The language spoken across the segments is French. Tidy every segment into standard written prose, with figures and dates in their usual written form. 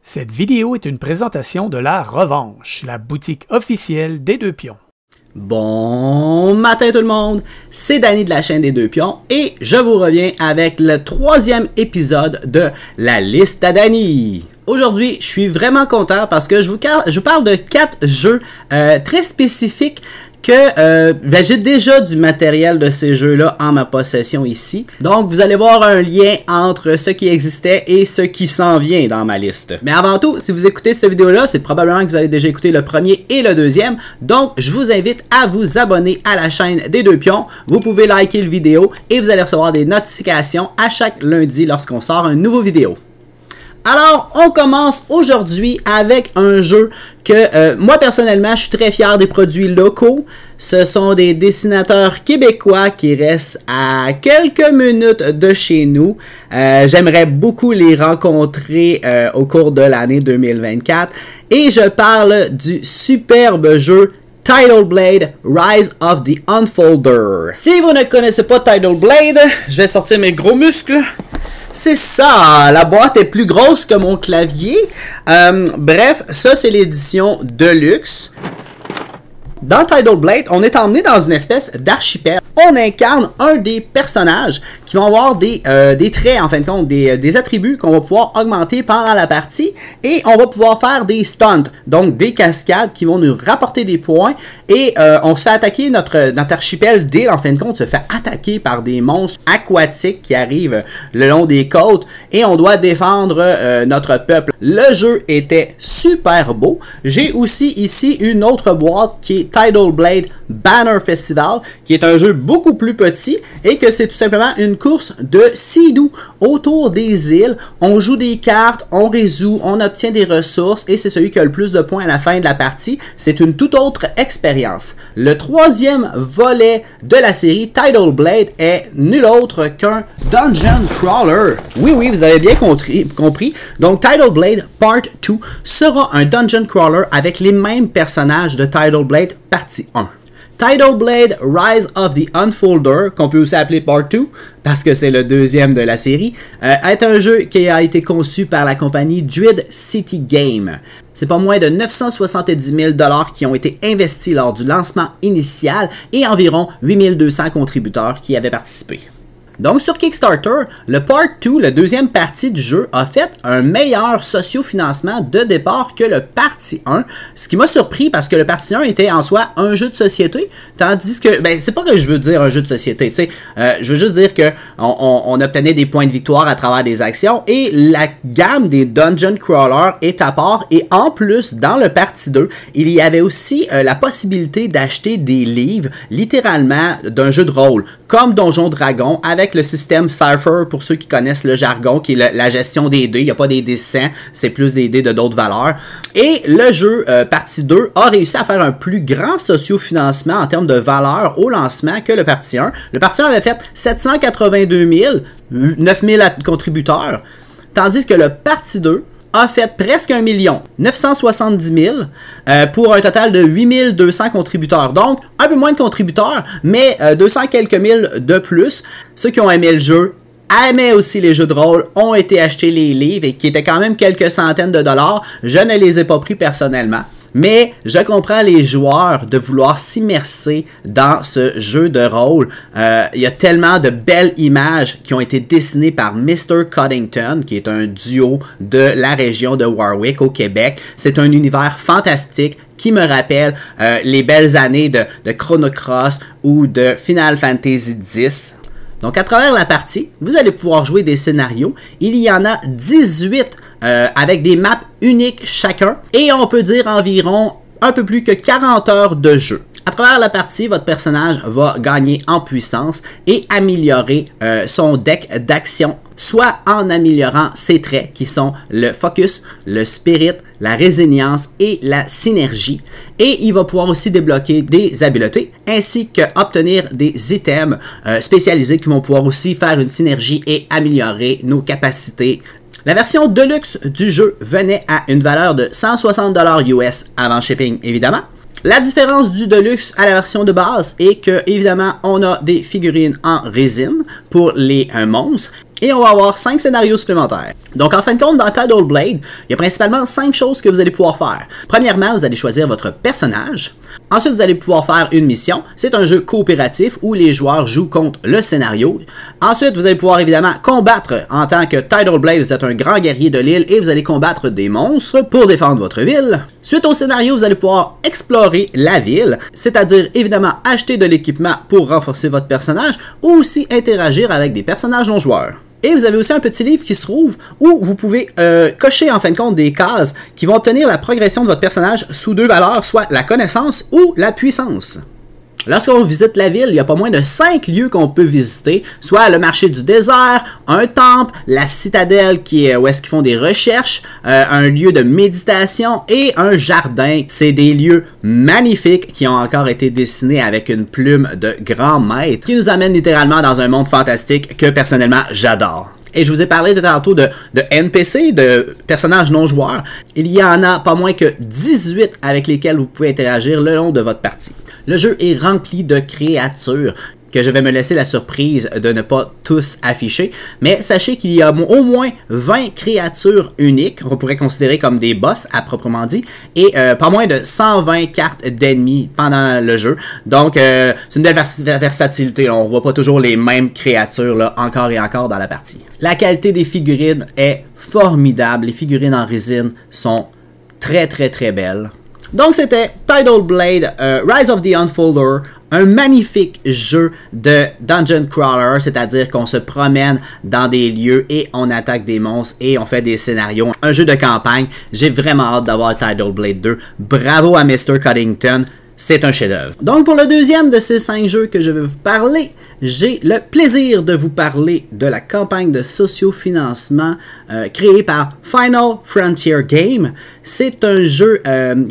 Cette vidéo est une présentation de La Revanche, la boutique officielle des Deux Pions. Bon matin tout le monde, c'est Danny de la chaîne des Deux Pions et je vous reviens avec le 3e épisode de la liste à Danny. Aujourd'hui, je suis vraiment content parce que je vous parle de 4 jeux très spécifiques que j'ai déjà du matériel de ces jeux-là en ma possession ici. Donc, vous allez voir un lien entre ce qui existait et ce qui s'en vient dans ma liste. Mais avant tout, si vous écoutez cette vidéo-là, c'est probablement que vous avez déjà écouté le premier et le deuxième. Donc, je vous invite à vous abonner à la chaîne des Deux Pions. Vous pouvez liker la vidéo et vous allez recevoir des notifications à chaque lundi lorsqu'on sort une nouvelle vidéo. Alors, on commence aujourd'hui avec un jeu que moi personnellement, je suis très fier des produits locaux. Ce sont des dessinateurs québécois qui restent à quelques minutes de chez nous. J'aimerais beaucoup les rencontrer au cours de l'année 2024. Et je parle du superbe jeu Tidal Blade Rise of the Unfolder. Si vous ne connaissez pas Tidal Blade, je vais sortir mes gros muscles. C'est ça, la boîte est plus grosse que mon clavier. Bref, ça c'est l'édition Deluxe. Dans Tidal Blade, on est emmené dans une espèce d'archipel. On incarne un des personnages qui vont avoir des traits, en fin de compte, des attributs qu'on va pouvoir augmenter pendant la partie. Et on va pouvoir faire des stunts, donc des cascades qui vont nous rapporter des points. Et on se fait attaquer, notre archipel d'îles, en fin de compte, se fait attaquer par des monstres aquatiques qui arrivent le long des côtes. Et on doit défendre notre peuple. Le jeu était super beau. J'ai aussi ici une autre boîte qui est Tidal Blade Banner Festival, qui est un jeu beaucoup plus petit et que c'est tout simplement une course de Sea-Doo autour des îles. On joue des cartes, on résout, on obtient des ressources et c'est celui qui a le plus de points à la fin de la partie. C'est une toute autre expérience. Le 3e volet de la série Tidal Blade est nul autre qu'un Dungeon Crawler. Oui, vous avez bien compris. Donc Tidal Blade Part 2 sera un Dungeon Crawler avec les mêmes personnages de Tidal Blade Partie 1. Tidal Blade Rise of the Unfolder, qu'on peut aussi appeler Part 2, parce que c'est le 2e de la série, est un jeu qui a été conçu par la compagnie Druid City Game. C'est pas moins de 970 000 $ qui ont été investis lors du lancement initial et environ 8 200 contributeurs qui avaient participé. Donc sur Kickstarter, le Part 2, la deuxième partie du jeu, a fait un meilleur sociofinancement de départ que le Partie 1, ce qui m'a surpris parce que le Partie 1 était en soi un jeu de société, tandis que, c'est pas que je veux dire un jeu de société, tu sais, je veux juste dire que on obtenait des points de victoire à travers des actions et la gamme des Dungeon Crawlers est à part et en plus, dans le Partie 2, il y avait aussi la possibilité d'acheter des livres, littéralement, d'un jeu de rôle, comme Donjon Dragon, avec le système Cypher, pour ceux qui connaissent le jargon, qui est la gestion des dés. Il n'y a pas des dés 100, c'est plus des dés de d'autres valeurs. Et le jeu Partie 2 a réussi à faire un plus grand sociofinancement en termes de valeur au lancement que le Partie 1. Le Partie 1 avait fait 782 000, 9 000 contributeurs, tandis que le Partie 2 a fait presque 1 970 000 pour un total de 8 200 contributeurs. Donc, un peu moins de contributeurs, mais 200 quelques mille de plus. Ceux qui ont aimé le jeu aimaient aussi les jeux de rôle, ont été achetés les livres et qui étaient quand même quelques centaines de dollars. Je ne les ai pas pris personnellement. Mais je comprends les joueurs de vouloir s'immerser dans ce jeu de rôle. Il y a tellement de belles images qui ont été dessinées par Mr. Coddington, qui est un duo de la région de Warwick au Québec. C'est un univers fantastique qui me rappelle les belles années de Chrono Cross ou de Final Fantasy X. Donc à travers la partie, vous allez pouvoir jouer des scénarios. Il y en a 18 avec des maps uniques chacun. Et on peut dire environ un peu plus que 40 heures de jeu. À travers la partie, votre personnage va gagner en puissance et améliorer son deck d'action, soit en améliorant ses traits qui sont le focus, le spirit, la résilience et la synergie. Et il va pouvoir aussi débloquer des habiletés ainsi qu'obtenir des items spécialisés qui vont pouvoir aussi faire une synergie et améliorer nos capacités. La version Deluxe du jeu venait à une valeur de 160 $ US avant shipping évidemment. La différence du Deluxe à la version de base est que, évidemment, on a des figurines en résine pour les monstres et on va avoir 5 scénarios supplémentaires. Donc en fin de compte, dans Tidal Blade, il y a principalement 5 choses que vous allez pouvoir faire. Premièrement, vous allez choisir votre personnage. Ensuite, vous allez pouvoir faire une mission. C'est un jeu coopératif où les joueurs jouent contre le scénario. Ensuite, vous allez pouvoir évidemment combattre en tant que Tidal Blade. Vous êtes un grand guerrier de l'île et vous allez combattre des monstres pour défendre votre ville. Suite au scénario, vous allez pouvoir explorer la ville, c'est-à-dire évidemment acheter de l'équipement pour renforcer votre personnage ou aussi interagir avec des personnages non joueurs. Et vous avez aussi un petit livre qui se trouve où vous pouvez cocher en fin de compte des cases qui vont obtenir la progression de votre personnage sous 2 valeurs, soit la connaissance ou la puissance. Lorsqu'on visite la ville, il y a pas moins de 5 lieux qu'on peut visiter, soit le marché du désert, un temple, la citadelle qui est où est-ce qu'ils font des recherches, un lieu de méditation et un jardin. C'est des lieux magnifiques qui ont encore été dessinés avec une plume de grand maître, qui nous amène littéralement dans un monde fantastique que personnellement j'adore. Et je vous ai parlé tantôt de NPC, de personnages non joueurs. Il y en a pas moins que 18 avec lesquels vous pouvez interagir le long de votre partie. Le jeu est rempli de créatures que je vais me laisser la surprise de ne pas tous afficher, mais sachez qu'il y a au moins 20 créatures uniques, qu'on pourrait considérer comme des boss à proprement dit, et pas moins de 120 cartes d'ennemis pendant le jeu. Donc c'est une belle versatilité, on ne voit pas toujours les mêmes créatures là, encore et encore dans la partie. La qualité des figurines est formidable, les figurines en résine sont très belles. Donc c'était Tidal Blade, Rise of the Unfolder, un magnifique jeu de Dungeon Crawler, c'est-à-dire qu'on se promène dans des lieux et on attaque des monstres et on fait des scénarios. Un jeu de campagne, j'ai vraiment hâte d'avoir Tidal Blade 2. Bravo à Mr. Cuddington, c'est un chef-d'œuvre. Donc pour le deuxième de ces 5 jeux que je vais vous parler, j'ai le plaisir de vous parler de la campagne de sociofinancement créée par Final Frontier Game. C'est un jeu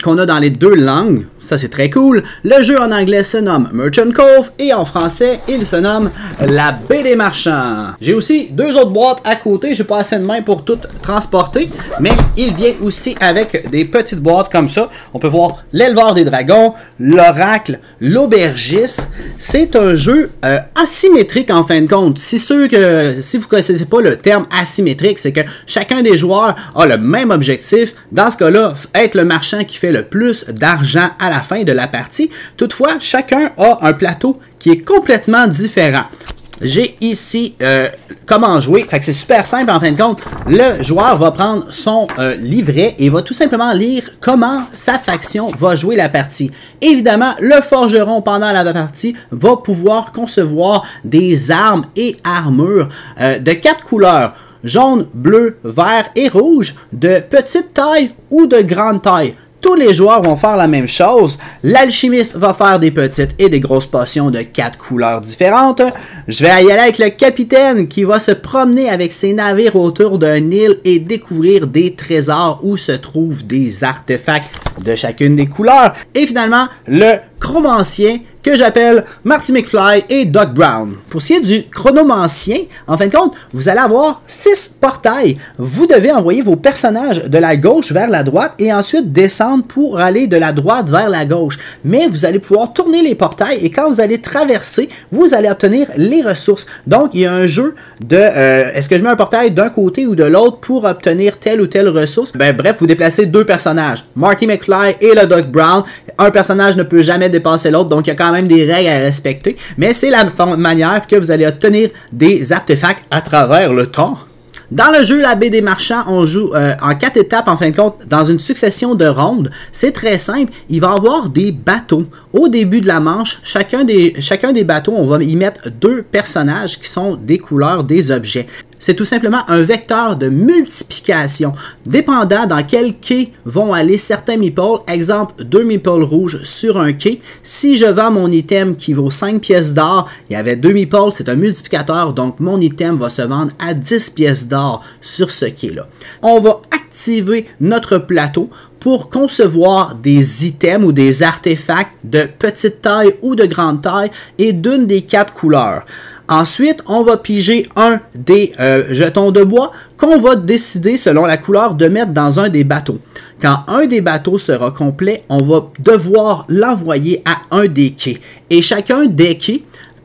qu'on a dans les 2 langues, ça c'est très cool. Le jeu en anglais se nomme Merchant Cove et en français il se nomme La Baie des Marchands. J'ai aussi 2 autres boîtes à côté, j'ai pas assez de main pour toutes transporter, mais il vient aussi avec des petites boîtes comme ça. On peut voir l'éleveur des dragons, l'oracle, l'aubergiste. C'est un jeu asymétrique en fin de compte. C'est sûr que si vous ne connaissez pas le terme asymétrique, c'est que chacun des joueurs a le même objectif. Dans ce cas-là, être le marchand qui fait le plus d'argent à la fin de la partie. Toutefois, chacun a un plateau qui est complètement différent. J'ai ici comment jouer. Fait que c'est super simple en fin de compte. Le joueur va prendre son livret et va tout simplement lire comment sa faction va jouer la partie. Évidemment, le forgeron pendant la partie va pouvoir concevoir des armes et armures de 4 couleurs. Jaune, bleu, vert et rouge, de petite taille ou de grande taille. Tous les joueurs vont faire la même chose. L'alchimiste va faire des petites et des grosses potions de 4 couleurs différentes. Je vais y aller avec le capitaine qui va se promener avec ses navires autour d'un île et découvrir des trésors où se trouvent des artefacts de chacune des couleurs. Et finalement, le chromancien que j'appelle Marty McFly et Doc Brown. Pour ce qui est du chronomancien, en fin de compte, vous allez avoir 6 portails. Vous devez envoyer vos personnages de la gauche vers la droite et ensuite descendre pour aller de la droite vers la gauche. Mais vous allez pouvoir tourner les portails et quand vous allez traverser, vous allez obtenir les ressources. Donc, il y a un jeu de est-ce que je mets un portail d'un côté ou de l'autre pour obtenir telle ou telle ressource? Bref, vous déplacez 2 personnages, Marty McFly et le Doc Brown. Un personnage ne peut jamais dépasser l'autre, donc il y a quand même des règles à respecter, mais c'est la manière que vous allez obtenir des artefacts à travers le temps. Dans le jeu La Baie des Marchands, on joue en 4 étapes, en fin de compte, dans une succession de rondes. C'est très simple, il va y avoir des bateaux. Au début de la manche, chacun des bateaux, on va y mettre 2 personnages qui sont des couleurs des objets. C'est tout simplement un vecteur de multiplication. Dépendant dans quel quai vont aller certains meeples, exemple 2 meeples rouges sur un quai, si je vends mon item qui vaut 5 pièces d'or, il y avait 2 meeples, c'est un multiplicateur, donc mon item va se vendre à 10 pièces d'or sur ce quai-là. On va activer notre plateau pour concevoir des items ou des artefacts de petite taille ou de grande taille et d'une des 4 couleurs. Ensuite, on va piger un des jetons de bois qu'on va décider selon la couleur de mettre dans un des bateaux. Quand un des bateaux sera complet, on va devoir l'envoyer à un des quais. Et chacun des quais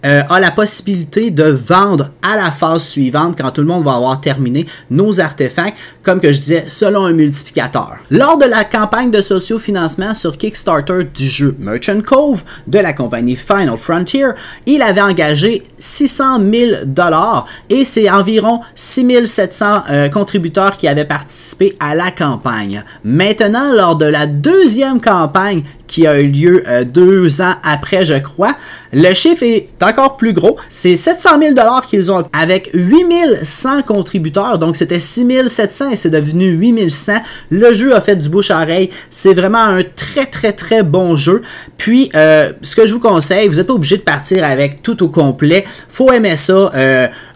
a la possibilité de vendre à la phase suivante quand tout le monde va avoir terminé nos artefacts, comme que je disais, selon un multiplicateur. Lors de la campagne de socio-financement sur Kickstarter du jeu Merchant Cove de la compagnie Final Frontier, il avait engagé 600 000 $ et c'est environ 6 700 contributeurs qui avaient participé à la campagne. Maintenant, lors de la deuxième campagne qui a eu lieu 2 ans après, je crois, le chiffre est encore plus gros. C'est 700 000 $ qu'ils ont avec 8100 contributeurs. Donc, c'était 6 700 et c'est devenu 8100. Le jeu a fait du bouche-à-oreille. C'est vraiment un très bon jeu. Puis, ce que je vous conseille, vous n'êtes pas obligé de partir avec tout au complet. Faut aimer ça.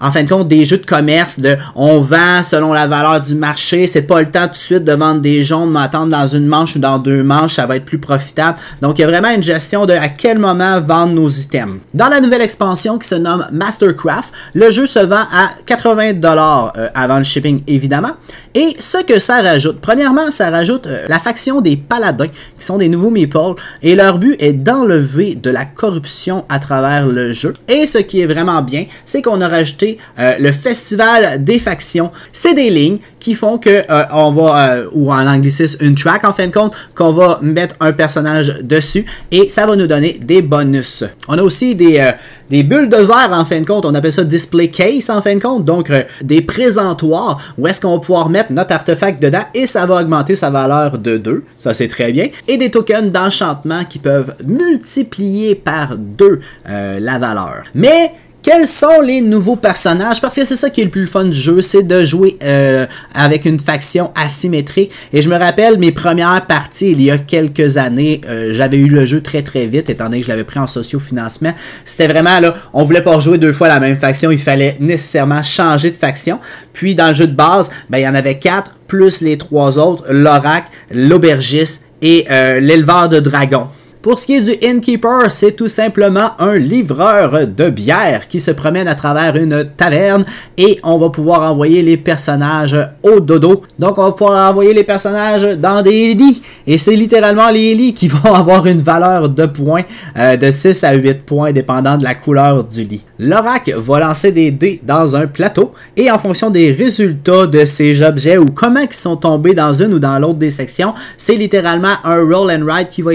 En fin de compte, des jeux de commerce, on vend selon la valeur du marché. C'est pas le temps tout de suite de vendre des jaunes, m'attendre dans une manche ou dans 2 manches. Ça va être plus profitable. Donc, il y a vraiment une gestion de à quel moment vendre nos items. Dans la nouvelle expansion qui se nomme Mastercraft, le jeu se vend à 80 $ avant le shipping, évidemment. Et ce que ça rajoute, premièrement, ça rajoute la faction des paladins, qui sont des nouveaux meeples, et leur but est d'enlever de la corruption à travers le jeu. Et ce qui est vraiment bien, c'est qu'on a rajouté le festival des factions. C'est des lignes qui font que on va, ou en anglicisme, une track en fin de compte, qu'on va mettre un personnage dessus et ça va nous donner des bonus. On a aussi des bulles de verre en fin de compte, on appelle ça display case en fin de compte, donc des présentoirs où est-ce qu'on va pouvoir mettre notre artefact dedans et ça va augmenter sa valeur de 2, ça c'est très bien, et des tokens d'enchantement qui peuvent multiplier par 2 la valeur. Mais quels sont les nouveaux personnages? Parce que c'est ça qui est le plus fun du jeu, c'est de jouer avec une faction asymétrique. Et je me rappelle mes premières parties il y a quelques années, j'avais eu le jeu très vite, étant donné que je l'avais pris en socio-financement. C'était vraiment là, on voulait pas rejouer 2 fois la même faction, il fallait nécessairement changer de faction. Puis dans le jeu de base, ben, il y en avait 4, plus les 3 autres, l'oracle, l'aubergiste et l'éleveur de dragons. Pour ce qui est du Innkeeper, c'est tout simplement un livreur de bière qui se promène à travers une taverne et on va pouvoir envoyer les personnages au dodo. Donc on va pouvoir envoyer les personnages dans des lits et c'est littéralement les lits qui vont avoir une valeur de points de 6 à 8 points dépendant de la couleur du lit. L'oracle va lancer des dés dans un plateau et en fonction des résultats de ces objets ou comment ils sont tombés dans une ou dans l'autre des sections, c'est littéralement un roll and ride qui va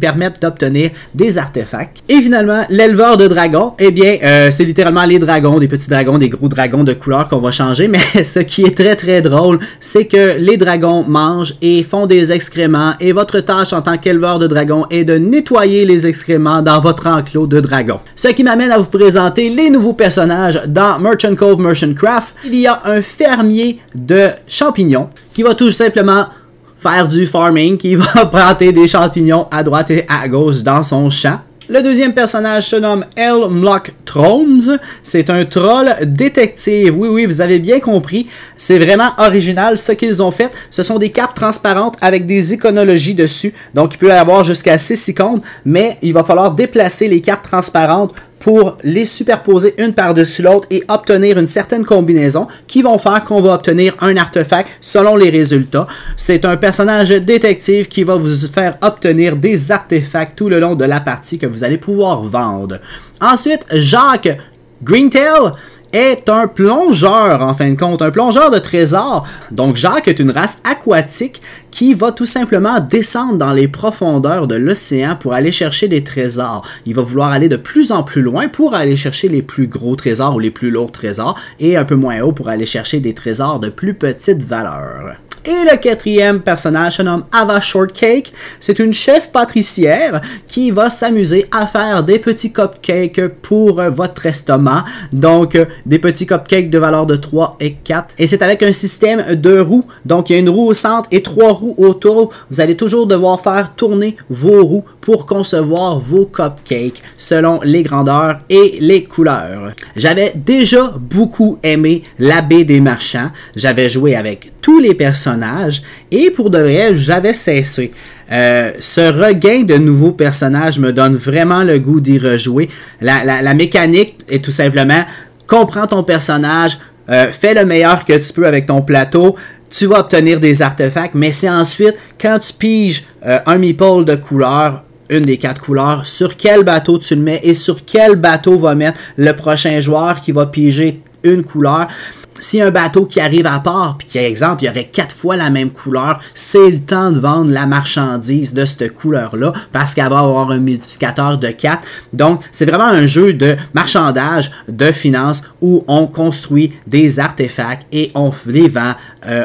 permettre d'obtenir des artefacts. Et finalement, l'éleveur de dragons, eh bien, c'est littéralement les dragons, des petits dragons, des gros dragons de couleur qu'on va changer, mais ce qui est très drôle, c'est que les dragons mangent et font des excréments et votre tâche en tant qu'éleveur de dragons est de nettoyer les excréments dans votre enclos de dragons. Ce qui m'amène à vous présenter les nouveaux personnages dans Merchant Cove Merchant Craft. Il y a un fermier de champignons qui va tout simplement faire du farming, qui va planter des champignons à droite et à gauche dans son champ. Le deuxième personnage se nomme Elmlock Troms. C'est un troll détective. Oui, vous avez bien compris. C'est vraiment original ce qu'ils ont fait. Ce sont des cartes transparentes avec des iconologies dessus. Donc, il peut y avoir jusqu'à 6 icônes, mais il va falloir déplacer les cartes transparentes pour les superposer une par-dessus l'autre et obtenir une certaine combinaison qui vont faire qu'on va obtenir un artefact selon les résultats. C'est un personnage détective qui va vous faire obtenir des artefacts tout le long de la partie que vous allez pouvoir vendre. Ensuite, Jacques Greentail est un plongeur, en fin de compte, un plongeur de trésors. Donc Jacques est une race aquatique qui va tout simplement descendre dans les profondeurs de l'océan pour aller chercher des trésors. Il va vouloir aller de plus en plus loin pour aller chercher les plus gros trésors ou les plus lourds trésors et un peu moins haut pour aller chercher des trésors de plus petite valeur. Et le quatrième personnage se nomme Ava Shortcake. C'est une chef pâtissière qui va s'amuser à faire des petits cupcakes pour votre estomac. Donc, des petits cupcakes de valeur de 3 et 4. Et c'est avec un système de roues. Donc, il y a une roue au centre et 3 roues autour. Vous allez toujours devoir faire tourner vos roues pour concevoir vos cupcakes selon les grandeurs et les couleurs. J'avais déjà beaucoup aimé l'abbé des marchands. J'avais joué avec tous les personnages et pour de vrai, j'avais cessé. Ce regain de nouveaux personnages me donne vraiment le goût d'y rejouer. La mécanique est tout simplement, comprends ton personnage, fais le meilleur que tu peux avec ton plateau, tu vas obtenir des artefacts, mais c'est ensuite, quand tu piges un meeple de couleur, une des 4 couleurs, sur quel bateau tu le mets et sur quel bateau va mettre le prochain joueur qui va piger une couleur. Si un bateau qui arrive à part, puis qui, exemple, il y aurait 4 fois la même couleur, c'est le temps de vendre la marchandise de cette couleur-là, parce qu'elle va avoir un multiplicateur de 4. Donc, c'est vraiment un jeu de marchandage, de finance, où on construit des artefacts et on les vend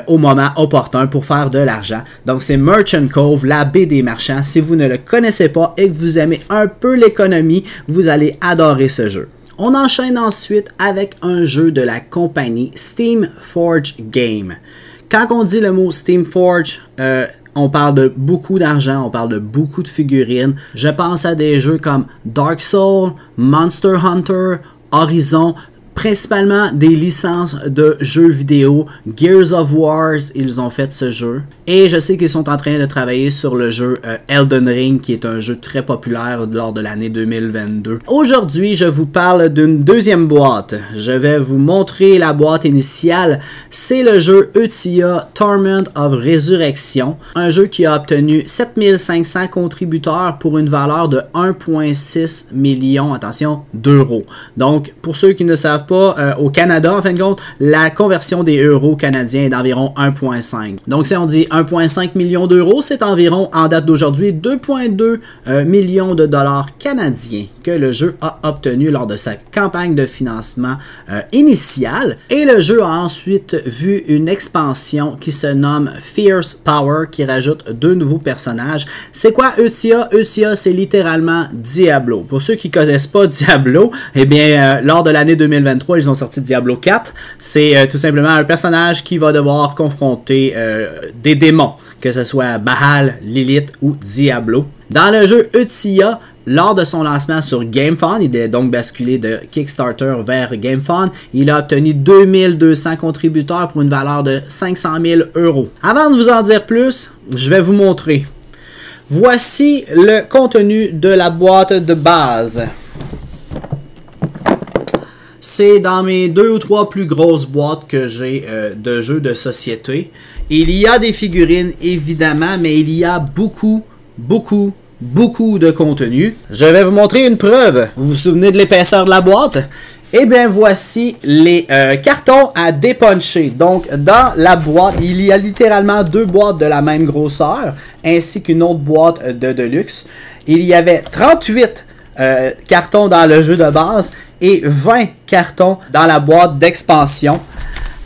au moment opportun pour faire de l'argent. Donc, c'est Merchant Cove, la baie des marchands. Si vous ne le connaissez pas et que vous aimez un peu l'économie, vous allez adorer ce jeu. On enchaîne ensuite avec un jeu de la compagnie Steamforged Game. Quand on dit le mot Steamforged, on parle de beaucoup d'argent, on parle de beaucoup de figurines. Je pense à des jeux comme Dark Souls, Monster Hunter, Horizon, principalement des licences de jeux vidéo. Gears of War, ils ont fait ce jeu. Et je sais qu'ils sont en train de travailler sur le jeu Elden Ring, qui est un jeu très populaire lors de l'année 2022. Aujourd'hui, je vous parle d'une deuxième boîte. Je vais vous montrer la boîte initiale. C'est le jeu Utia Torment of Resurrection, un jeu qui a obtenu 7500 contributeurs pour une valeur de 1,6 million, attention, d'euros. Donc, pour ceux qui ne savent pas, au Canada, en fin de compte, la conversion des euros canadiens est d'environ 1,5. Donc, si on dit 1,5 million d'euros, c'est environ, en date d'aujourd'hui, 2,2 millions de dollars canadiens que le jeu a obtenu lors de sa campagne de financement initiale. Et le jeu a ensuite vu une expansion qui se nomme Fierce Power, qui rajoute 2 nouveaux personnages. C'est quoi Utia? Utia, c'est littéralement Diablo. Pour ceux qui ne connaissent pas Diablo, eh bien, lors de l'année 2023, ils ont sorti Diablo 4. C'est tout simplement un personnage qui va devoir confronter des démons, que ce soit Baal, Lilith ou Diablo. Dans le jeu Utia, lors de son lancement sur GameFound, il est donc basculé de Kickstarter vers GameFound. Il a obtenu 2200 contributeurs pour une valeur de 500 000 euros. Avant de vous en dire plus, je vais vous montrer. Voici le contenu de la boîte de base. C'est dans mes 2 ou 3 plus grosses boîtes que j'ai de jeux de société. Il y a des figurines, évidemment, mais il y a beaucoup de contenu. Je vais vous montrer une preuve. Vous vous souvenez de l'épaisseur de la boîte? Eh bien, voici les cartons à dépuncher. Donc, dans la boîte, il y a littéralement 2 boîtes de la même grosseur, ainsi qu'une autre boîte de Deluxe. Il y avait 38 cartons dans le jeu de base et 20 cartons dans la boîte d'expansion,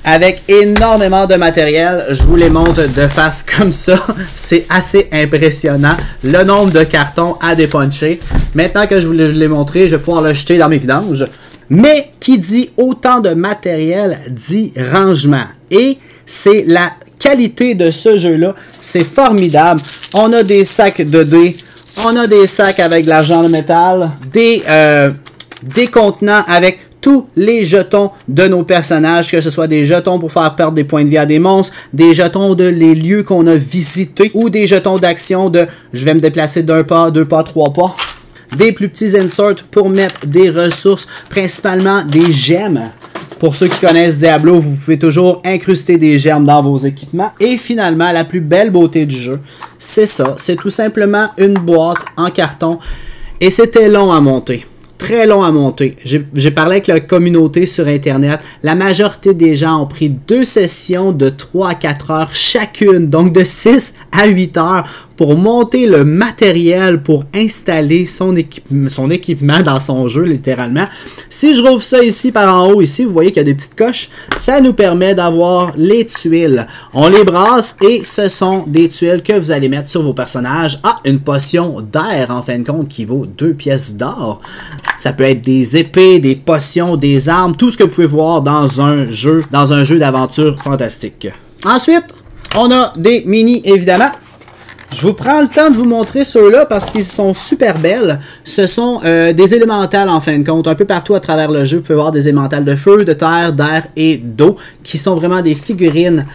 avec énormément de matériel. Je vous les montre de face comme ça. C'est assez impressionnant le nombre de cartons à dépuncher. Maintenant que je vous l'ai montré, je vais pouvoir le jeter dans mes vidanges. Mais qui dit autant de matériel dit rangement. Et c'est la qualité de ce jeu-là. C'est formidable. On a des sacs de dés. On a des sacs avec de l'argent de métal. Des contenants avec tous les jetons de nos personnages, que ce soit des jetons pour faire perdre des points de vie à des monstres, des jetons de les lieux qu'on a visités, ou des jetons d'action de je vais me déplacer d'un pas, 2 pas, 3 pas. Des plus petits inserts pour mettre des ressources, principalement des gemmes. Pour ceux qui connaissent Diablo, vous pouvez toujours incruster des gemmes dans vos équipements. Et finalement, la plus belle beauté du jeu, c'est ça. C'est tout simplement une boîte en carton. Et c'était long à monter. Très long à monter. J'ai parlé avec la communauté sur Internet. La majorité des gens ont pris 2 sessions de 3 à 4 heures chacune, donc de 6 à 8 heures pour monter le matériel pour installer son équipement dans son jeu, littéralement. Si je rouvre ça ici par en haut, ici, vous voyez qu'il y a des petites coches. Ça nous permet d'avoir les tuiles. On les brasse et ce sont des tuiles que vous allez mettre sur vos personnages. Ah, une potion d'air, en fin de compte, qui vaut 2 pièces d'or. Ça peut être des épées, des potions, des armes, tout ce que vous pouvez voir dans un jeu d'aventure fantastique. Ensuite, on a des mini, évidemment. Je vous prends le temps de vous montrer ceux-là parce qu'ils sont super belles. Ce sont des élémentales en fin de compte. Un peu partout à travers le jeu, vous pouvez voir des élémentales de feu, de terre, d'air et d'eau qui sont vraiment des figurines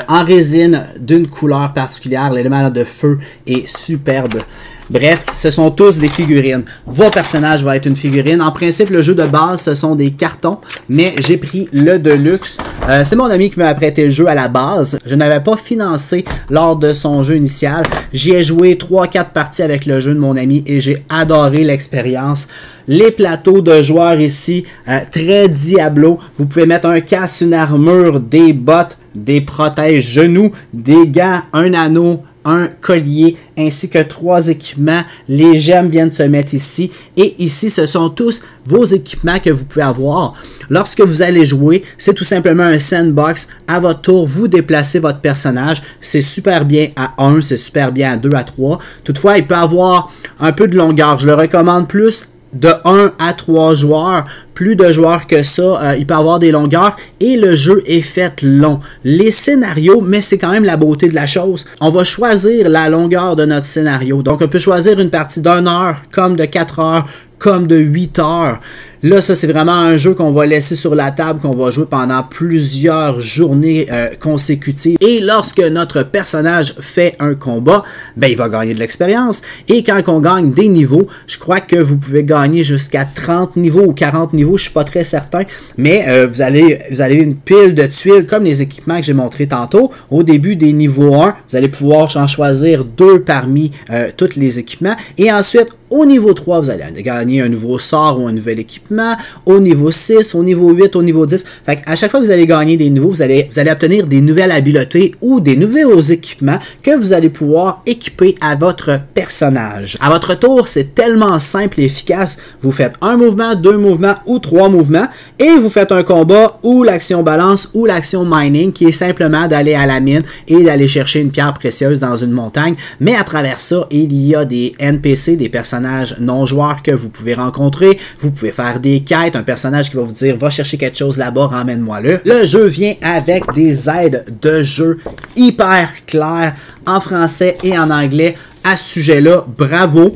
en résine d'une couleur particulière. L'élément de feu est superbe. Bref, ce sont tous des figurines. Vos personnages vont être une figurine. En principe, le jeu de base, ce sont des cartons, mais j'ai pris le Deluxe. C'est mon ami qui m'a prêté le jeu à la base. Je n'avais pas financé lors de son jeu initial. J'y ai joué 3-4 parties avec le jeu de mon ami et j'ai adoré l'expérience. Les plateaux de joueurs ici, très Diablo. Vous pouvez mettre un casque, une armure, des bottes, des protèges genoux, des gants, un anneau, un collier, ainsi que 3 équipements. Les gemmes viennent se mettre ici. Et ici, ce sont tous vos équipements que vous pouvez avoir. Lorsque vous allez jouer, c'est tout simplement un sandbox. À votre tour, vous déplacez votre personnage. C'est super bien à 1, c'est super bien à 2, à 3. Toutefois, il peut avoir un peu de longueur. Je le recommande plus de 1 à 3 joueurs. Plus de joueurs que ça, il peut avoir des longueurs et le jeu est fait long. Les scénarios, mais c'est quand même la beauté de la chose. On va choisir la longueur de notre scénario. Donc, on peut choisir une partie d'1 heure, comme de 4 heures, comme de 8 heures. Là, ça, c'est vraiment un jeu qu'on va laisser sur la table, qu'on va jouer pendant plusieurs journées consécutives. Et lorsque notre personnage fait un combat, ben, il va gagner de l'expérience. Et quand on gagne des niveaux, je crois que vous pouvez gagner jusqu'à 30 niveaux ou 40 niveaux, je suis pas très certain. Mais vous avez une pile de tuiles, comme les équipements que j'ai montré tantôt. Au début des niveaux 1, vous allez pouvoir en choisir 2 parmi tous les équipements. Et ensuite, au niveau 3, vous allez gagner un nouveau sort ou un nouvel équipement. Au niveau 6, au niveau 8, au niveau 10. Fait à chaque fois que vous allez gagner des niveaux, vous allez obtenir des nouvelles habiletés ou des nouveaux équipements que vous allez pouvoir équiper à votre personnage. À votre tour, c'est tellement simple et efficace. Vous faites un mouvement, 2 mouvements ou 3 mouvements et vous faites un combat ou l'action balance ou l'action mining qui est simplement d'aller à la mine et d'aller chercher une pierre précieuse dans une montagne. Mais à travers ça, il y a des NPC, des personnages non joueurs que vous pouvez rencontrer. Vous pouvez faire des quêtes, un personnage qui va vous dire va chercher quelque chose là-bas, ramène-moi-le. Le jeu vient avec des aides de jeu hyper claires en français et en anglais. À ce sujet-là, bravo,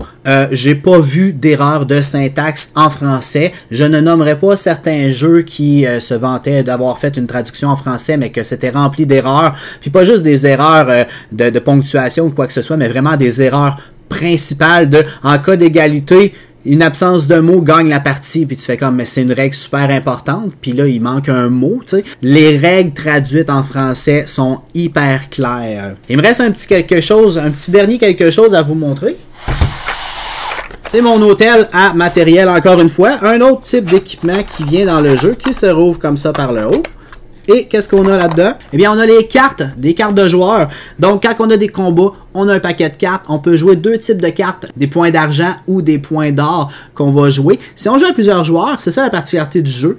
j'ai pas vu d'erreur de syntaxe en français. Je ne nommerai pas certains jeux qui se vantaient d'avoir fait une traduction en français, mais que c'était rempli d'erreurs. Puis pas juste des erreurs de ponctuation ou quoi que ce soit, mais vraiment des erreurs principales de en cas d'égalité, une absence de mot gagne la partie, puis tu fais comme, mais c'est une règle super importante, puis là, il manque un mot, tu sais. Les règles traduites en français sont hyper claires. Il me reste un petit dernier quelque chose à vous montrer. C'est mon hôtel à matériel, encore une fois. Un autre type d'équipement qui vient dans le jeu, qui se rouvre comme ça par le haut. Et qu'est-ce qu'on a là-dedans? Eh bien, on a les cartes, des cartes de joueurs. Donc, quand on a des combats, on a un paquet de cartes. On peut jouer 2 types de cartes, des points d'argent ou des points d'or qu'on va jouer. Si on joue à plusieurs joueurs, c'est ça la particularité du jeu,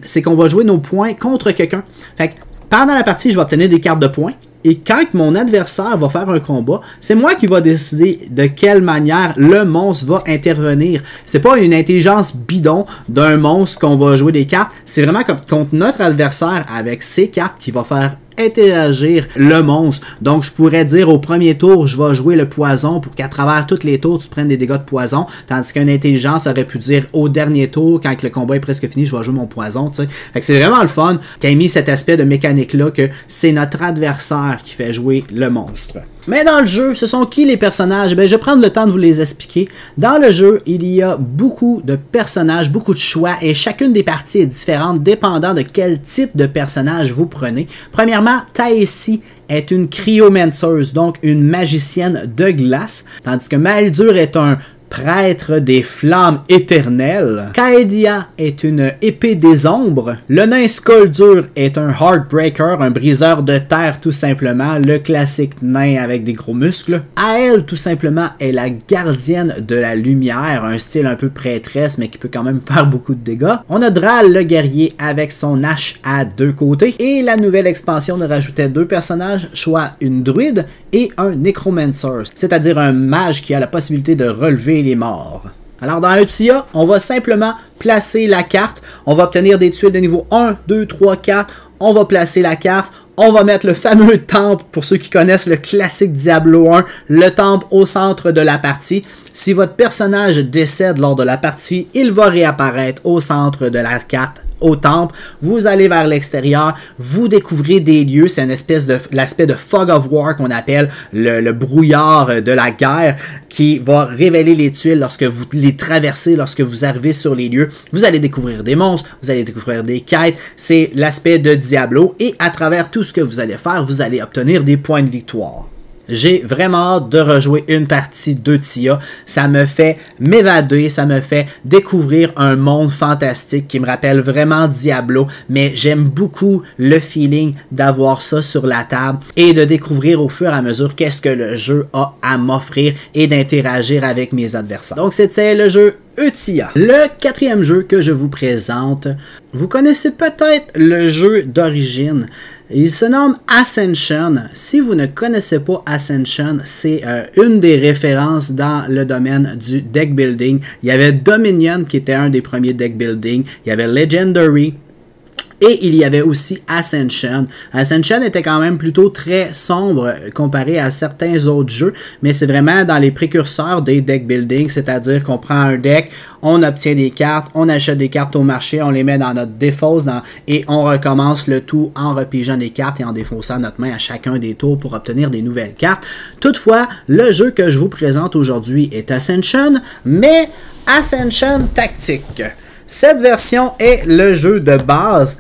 c'est qu'on va jouer nos points contre quelqu'un. Fait que pendant la partie, je vais obtenir des cartes de points. Et quand mon adversaire va faire un combat, c'est moi qui va décider de quelle manière le monstre va intervenir. C'est pas une intelligence bidon d'un monstre qu'on va jouer des cartes. C'est vraiment comme contre notre adversaire avec ses cartes qui va faire interagir le monstre. Donc, je pourrais dire au premier tour, je vais jouer le poison pour qu'à travers tous les tours, tu prennes des dégâts de poison. Tandis qu'une intelligence aurait pu dire au dernier tour, quand le combat est presque fini, je vais jouer mon poison. Tu sais. Fait que c'est vraiment le fun qui a mis cet aspect de mécanique-là que c'est notre adversaire qui fait jouer le monstre. Mais dans le jeu, ce sont qui les personnages? Ben, je vais prendre le temps de vous les expliquer. Dans le jeu, il y a beaucoup de personnages, beaucoup de choix, et chacune des parties est différente dépendant de quel type de personnage vous prenez. Premièrement, Taessi est une cryomanceuse, donc une magicienne de glace, tandis que Maldur est un prêtre des flammes éternelles. Kaedia est une épée des ombres. Le nain Skoldur est un Heartbreaker, un briseur de terre tout simplement, le classique nain avec des gros muscles. Ael tout simplement est la gardienne de la lumière, un style un peu prêtresse mais qui peut quand même faire beaucoup de dégâts. On a Dral le guerrier avec son hache à 2 côtés et la nouvelle expansion ne rajoutait 2 personnages, soit une druide et un necromancer, c'est-à-dire un mage qui a la possibilité de relever les morts. Alors dans Utia, on va simplement placer la carte, on va obtenir des tuiles de niveau 1, 2, 3, 4, on va placer la carte, on va mettre le fameux temple, pour ceux qui connaissent le classique Diablo 1, le temple au centre de la partie. Si votre personnage décède lors de la partie, il va réapparaître au centre de la carte, au temple, vous allez vers l'extérieur, vous découvrez des lieux, c'est une espèce de l'aspect de fog of war qu'on appelle le brouillard de la guerre qui va révéler les tuiles lorsque vous les traversez, lorsque vous arrivez sur les lieux. Vous allez découvrir des monstres, vous allez découvrir des quêtes, c'est l'aspect de Diablo et à travers tout ce que vous allez faire, vous allez obtenir des points de victoire. J'ai vraiment hâte de rejouer une partie de TIA. Ça me fait m'évader, ça me fait découvrir un monde fantastique qui me rappelle vraiment Diablo, mais j'aime beaucoup le feeling d'avoir ça sur la table et de découvrir au fur et à mesure qu'est-ce que le jeu a à m'offrir et d'interagir avec mes adversaires. Donc c'était le jeu TIA. Le quatrième jeu que je vous présente, vous connaissez peut-être le jeu d'origine. Il se nomme Ascension. Si vous ne connaissez pas Ascension, c'est une des références dans le domaine du deck building. Il y avait Dominion qui était un des premiers deck building. Il y avait Legendary. Et il y avait aussi Ascension. Ascension était quand même plutôt très sombre comparé à certains autres jeux, mais c'est vraiment dans les précurseurs des deck building, c'est-à-dire qu'on prend un deck, on obtient des cartes, on achète des cartes au marché, on les met dans notre défausse et on recommence le tout en repigeant des cartes et en défaussant notre main à chacun des tours pour obtenir des nouvelles cartes. Toutefois, le jeu que je vous présente aujourd'hui est Ascension, mais Ascension Tactique. Cette version est le jeu de base.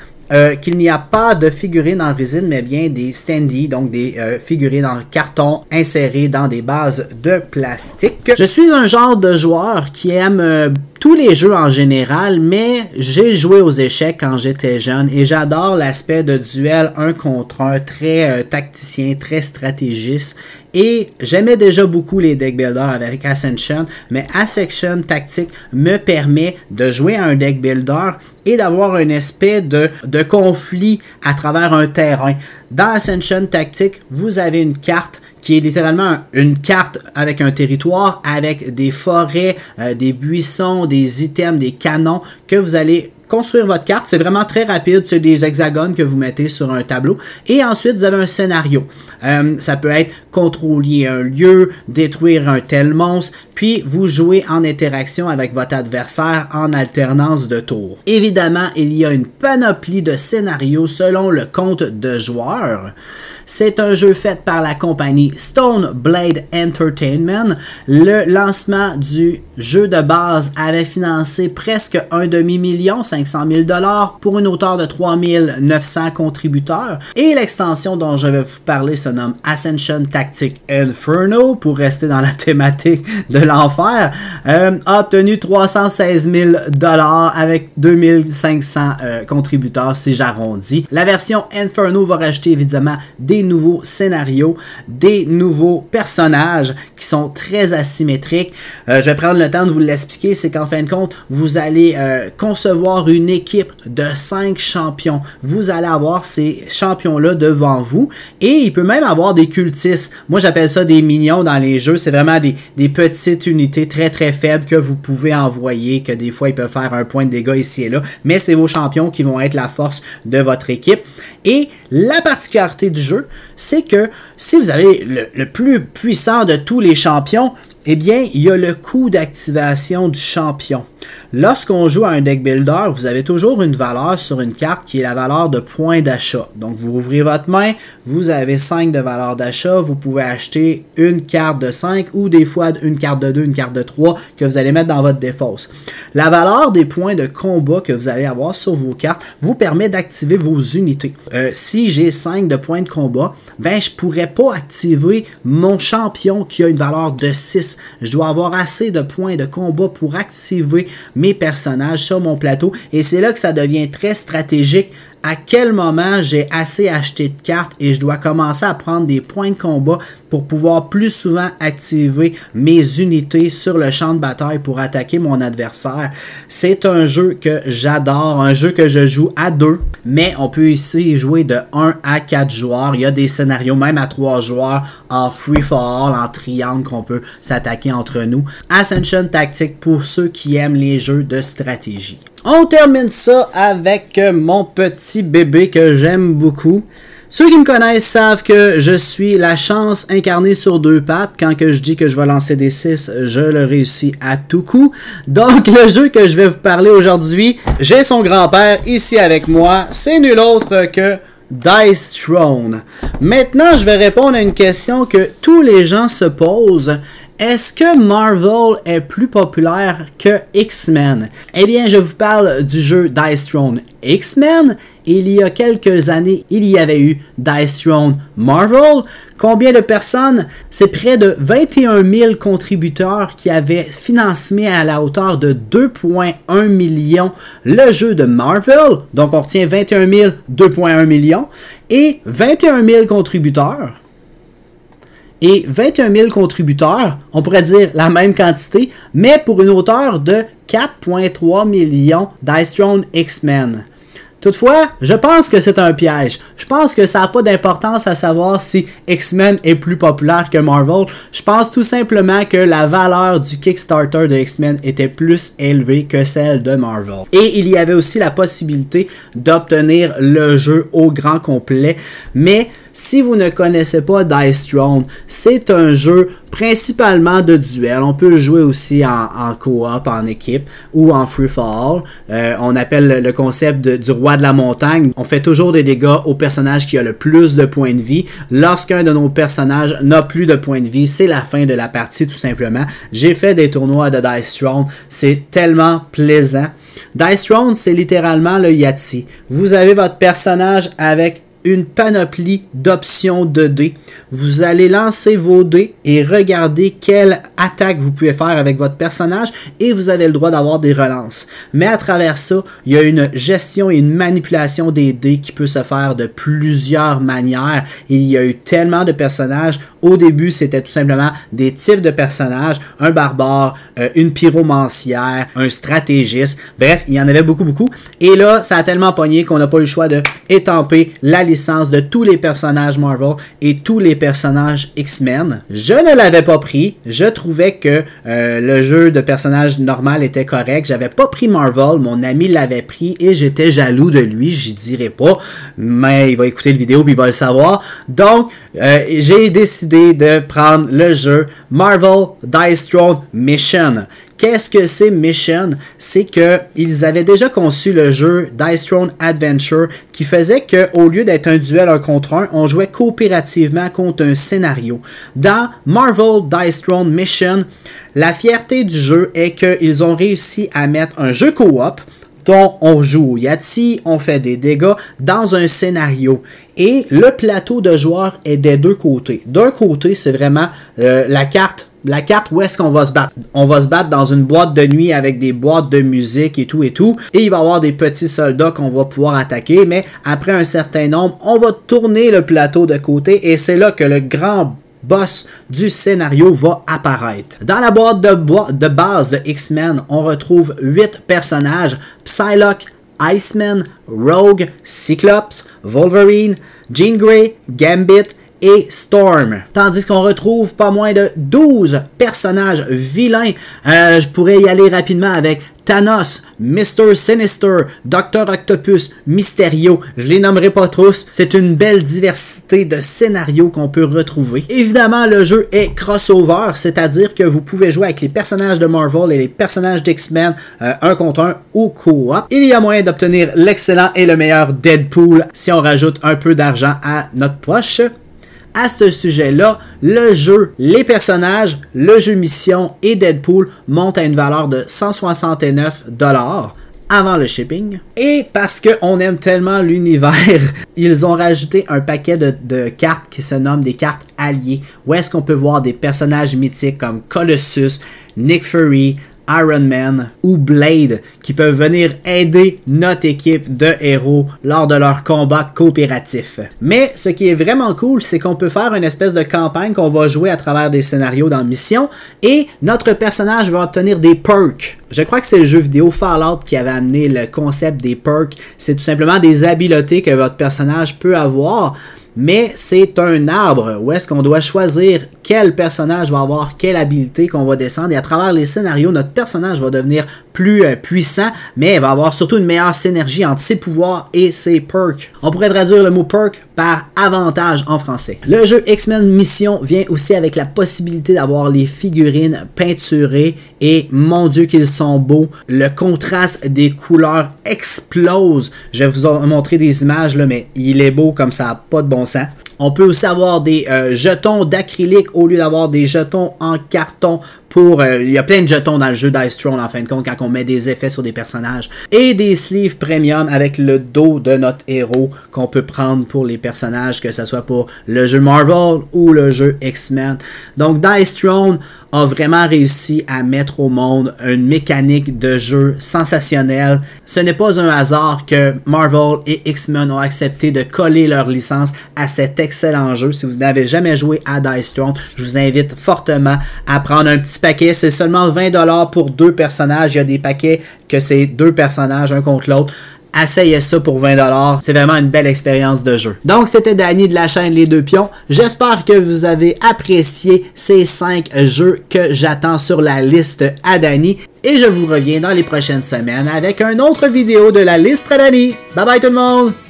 Qu'il n'y a pas de figurines en résine, mais bien des standees, donc des figurines en carton insérées dans des bases de plastique. Je suis un genre de joueur qui aime tous les jeux en général, mais j'ai joué aux échecs quand j'étais jeune et j'adore l'aspect de duel 1 contre 1, très tacticien, très stratégiste. Et j'aimais déjà beaucoup les deck builders avec Ascension, mais Ascension Tactique me permet de jouer à un deck builder et d'avoir un aspect de conflit à travers un terrain. Dans Ascension Tactique, vous avez une carte qui est littéralement une carte avec un territoire, avec des forêts, des buissons, des items, des canons que vous allez construire votre carte. C'est vraiment très rapide, c'est des hexagones que vous mettez sur un tableau. Et ensuite, vous avez un scénario. Ça peut être contrôler un lieu, détruire un tel monstre, puis vous jouez en interaction avec votre adversaire en alternance de tours. Évidemment, il y a une panoplie de scénarios selon le compte de joueurs. C'est un jeu fait par la compagnie Stone Blade Entertainment. Le lancement du jeu de base avait financé presque un demi-million, 500 000 $ pour une hauteur de 3 900 contributeurs. Et l'extension dont je vais vous parler se nomme Ascension Tactique Inferno, pour rester dans la thématique de l'enfer, a obtenu 316 000 $ avec 2500 contributeurs si j'arrondis. La version Inferno va rajouter évidemment des nouveaux scénarios, des nouveaux personnages qui sont très asymétriques. Je vais prendre le temps de vous l'expliquer, c'est qu'en fin de compte, vous allez concevoir une équipe de 5 champions. Vous allez avoir ces champions-là devant vous et il peut même avoir des cultistes. Moi, j'appelle ça des minions dans les jeux. C'est vraiment des petites unités très très faibles que vous pouvez envoyer, que des fois ils peuvent faire un point de dégâts ici et là, mais c'est vos champions qui vont être la force de votre équipe. Et la particularité du jeu, c'est que si vous avez le plus puissant de tous les champions, eh bien, il y a le coût d'activation du champion. Lorsqu'on joue à un deck builder, vous avez toujours une valeur sur une carte qui est la valeur de points d'achat. Donc, vous ouvrez votre main, vous avez 5 de valeur d'achat, vous pouvez acheter une carte de 5 ou des fois une carte de 2, une carte de 3 que vous allez mettre dans votre défausse. La valeur des points de combat que vous allez avoir sur vos cartes vous permet d'activer vos unités. Si j'ai 5 de points de combat, ben je ne pourrais pas activer mon champion qui a une valeur de 6. Je dois avoir assez de points de combat pour activer mes personnages sur mon plateau et c'est là que ça devient très stratégique. À quel moment j'ai assez acheté de cartes et je dois commencer à prendre des points de combat pour pouvoir plus souvent activer mes unités sur le champ de bataille pour attaquer mon adversaire. C'est un jeu que j'adore, un jeu que je joue à 2, mais on peut ici jouer de 1 à 4 joueurs. Il y a des scénarios même à 3 joueurs en free for all, en triangle qu'on peut s'attaquer entre nous. Ascension Tactique pour ceux qui aiment les jeux de stratégie. On termine ça avec mon petit bébé que j'aime beaucoup. Ceux qui me connaissent savent que je suis la chance incarnée sur deux pattes. Quand que je dis que je vais lancer des 6, je le réussis à tout coup. Donc, le jeu que je vais vous parler aujourd'hui, j'ai son grand-père ici avec moi. C'est nul autre que Dice Throne. Maintenant, je vais répondre à une question que tous les gens se posent. Est-ce que Marvel est plus populaire que X-Men? Eh bien, je vous parle du jeu Dice Throne X-Men. Il y a quelques années, il y avait eu Dice Throne Marvel. Combien de personnes? C'est près de 21 000 contributeurs qui avaient financé à la hauteur de 2,1 millions le jeu de Marvel. Donc, on retient 21 000, 2,1 millions. Et 21 000 contributeurs. Et 21 000 contributeurs, on pourrait dire la même quantité, mais pour une hauteur de 4,3 millions Dice Throne X-Men. Toutefois, je pense que c'est un piège. Je pense que ça n'a pas d'importance à savoir si X-Men est plus populaire que Marvel. Je pense tout simplement que la valeur du Kickstarter de X-Men était plus élevée que celle de Marvel. Et il y avait aussi la possibilité d'obtenir le jeu au grand complet. Mais si vous ne connaissez pas Dice Throne, c'est un jeu principalement de duel. On peut le jouer aussi en coop, en équipe ou en free-fall. On appelle le concept du roi de la montagne. On fait toujours des dégâts au personnage qui a le plus de points de vie. Lorsqu'un de nos personnages n'a plus de points de vie, c'est la fin de la partie tout simplement. J'ai fait des tournois de Dice Throne. C'est tellement plaisant. Dice Throne, c'est littéralement le Yahtzee. Vous avez votre personnage avec une panoplie d'options de dés. Vous allez lancer vos dés et regarder quelle attaque vous pouvez faire avec votre personnage et vous avez le droit d'avoir des relances. Mais à travers ça, il y a une gestion et une manipulation des dés qui peut se faire de plusieurs manières. Il y a eu tellement de personnages. Au début, c'était tout simplement des types de personnages, un barbare, une pyromancière, un stratégiste. Bref, il y en avait beaucoup. Et là, ça a tellement pogné qu'on n'a pas eu le choix de étamper la licence de tous les personnages Marvel et tous les personnages X-Men. Je ne l'avais pas pris. Je trouvais que le jeu de personnages normal était correct. J'avais pas pris Marvel. Mon ami l'avait pris et j'étais jaloux de lui. J'y dirai pas, mais il va écouter la vidéo puis il va le savoir. Donc, j'ai décidé de prendre le jeu Marvel Dice Throne Mission. Qu'est-ce que c'est Mission? C'est qu'ils avaient déjà conçu le jeu Dice Throne Adventure qui faisait qu'au lieu d'être un duel 1 contre 1, on jouait coopérativement contre un scénario. Dans Marvel Dice Throne Mission, la fierté du jeu est qu'ils ont réussi à mettre un jeu coop dont on joue au Yahtzee, on fait des dégâts dans un scénario. Et le plateau de joueurs est des deux côtés. D'un côté, c'est vraiment la carte où est-ce qu'on va se battre. On va se battre dans une boîte de nuit avec des boîtes de musique et tout. Et il va y avoir des petits soldats qu'on va pouvoir attaquer. Mais après un certain nombre, on va tourner le plateau de côté et c'est là que le grand boss du scénario va apparaître. Dans la boîte de base de X-Men, on retrouve 8 personnages. Psylocke, Iceman, Rogue, Cyclops, Wolverine, Jean Grey, Gambit et Storm. Tandis qu'on retrouve pas moins de 12 personnages vilains. Je pourrais y aller rapidement avec Thanos, Mr. Sinister, Dr. Octopus, Mysterio. Je les nommerai pas tous. C'est une belle diversité de scénarios qu'on peut retrouver. Évidemment, le jeu est crossover, c'est-à-dire que vous pouvez jouer avec les personnages de Marvel et les personnages d'X-Men 1 contre 1 ou coop. Il y a moyen d'obtenir l'excellent et le meilleur Deadpool si on rajoute un peu d'argent à notre poche. À ce sujet-là, le jeu, les personnages, le jeu mission et Deadpool montent à une valeur de 169 $ avant le shipping. Et parce qu'on aime tellement l'univers, ils ont rajouté un paquet de cartes qui se nomment des cartes alliées, où est-ce qu'on peut voir des personnages mythiques comme Colossus, Nick Fury, Iron Man ou Blade qui peuvent venir aider notre équipe de héros lors de leur combat coopératif. Mais ce qui est vraiment cool, c'est qu'on peut faire une espèce de campagne qu'on va jouer à travers des scénarios dans Mission et notre personnage va obtenir des perks. Je crois que c'est le jeu vidéo Fallout qui avait amené le concept des perks. C'est tout simplement des habiletés que votre personnage peut avoir. Mais c'est un arbre où est-ce qu'on doit choisir quel personnage va avoir quelle habilité qu'on va descendre et à travers les scénarios, notre personnage va devenir plus puissant, mais il va avoir surtout une meilleure synergie entre ses pouvoirs et ses perks. On pourrait traduire le mot perk par avantage en français. Le jeu X-Men Mission vient aussi avec la possibilité d'avoir les figurines peinturées et mon Dieu qu'ils sont beaux. Le contraste des couleurs explose. Je vais vous montrer des images là, mais il est beau comme ça, pas de bon sens. On peut aussi avoir des jetons d'acrylique au lieu d'avoir des jetons en carton. Il y a plein de jetons dans le jeu d'Ice Throne en fin de compte quand on met des effets sur des personnages. Et des sleeves premium avec le dos de notre héros qu'on peut prendre pour les personnages, que ce soit pour le jeu Marvel ou le jeu X-Men. Donc Dice Throne a vraiment réussi à mettre au monde une mécanique de jeu sensationnelle. Ce n'est pas un hasard que Marvel et X-Men ont accepté de coller leur licence à cet excellent jeu. Si vous n'avez jamais joué à Dice Throne, je vous invite fortement à prendre un petit paquet. C'est seulement 20$ pour 2 personnages. Il y a des paquets que c'est 2 personnages, un contre l'autre. Essayez ça pour 20$. C'est vraiment une belle expérience de jeu. Donc, c'était Danny de la chaîne Les Deux Pions. J'espère que vous avez apprécié ces 5 jeux que j'attends sur la liste à Danny. Et je vous reviens dans les prochaines semaines avec une autre vidéo de la liste à Danny. Bye bye tout le monde!